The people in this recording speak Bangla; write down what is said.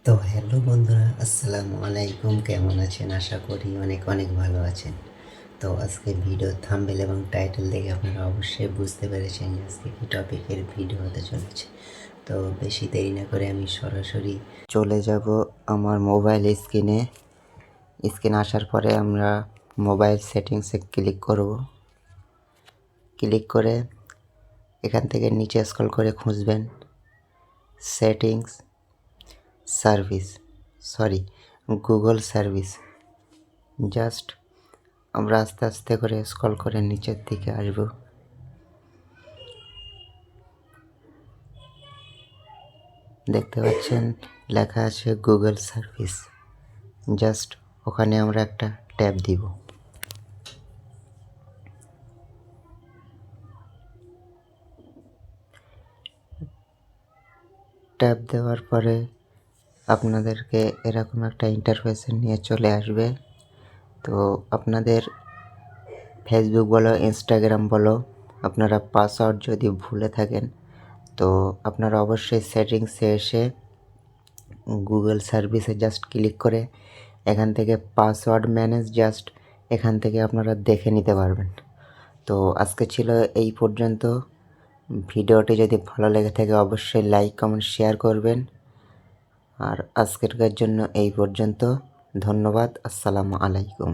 তো হ্যালো বন্ধুরা, আসসালামু আলাইকুম। কেমন আছেন? আশা করি অনেক অনেক ভালো আছেন। তো আজকে ভিডিও থাম্বনেল এবং টাইটেল দেখে আপনারা অবশ্যই বুঝতে পেরেছেন যে আজকে কী টপিকের ভিডিও হতে চলেছে। তো বেশি দেরি না করে আমি সরাসরি চলে যাব আমার মোবাইল স্ক্রিনে আসার পরে আমরা মোবাইল সেটিংসে ক্লিক করব। ক্লিক করে এখান থেকে নিচে স্ক্রল করে খুঁজবেন সেটিংস গুগল সার্ভিস। জাস্ট আমরা আস্তে আস্তে করে স্ক্রল করে নিচের দিকে আসব। দেখতে পাচ্ছেন লেখা আছে গুগল সার্ভিস। জাস্ট ওখানে আমরা একটা ট্যাপ দিব। ট্যাপ দেওয়ার পরে আপনাদেরকে এরকম একটা ইন্টারফেসে নিয়ে চলে আসবে। তো আপনাদের ফেসবুক বলো, ইনস্টাগ্রাম বলো, আপনারা পাসওয়ার্ড যদি ভুলে থাকেন তো আপনারা অবশ্যই সেটিংসে এসে গুগল সার্ভিসে জাস্ট ক্লিক করে এখান থেকে পাসওয়ার্ড ম্যানেজ এখান থেকে আপনারা দেখে নিতে পারবেন। তো আজকে ছিল এই পর্যন্ত। ভিডিওটি যদি ভালো লেগে থাকে অবশ্যই লাইক, কমেন্ট, শেয়ার করবেন। আর আজকের জন্য এই পর্যন্ত। ধন্যবাদ। আসসালামু আলাইকুম।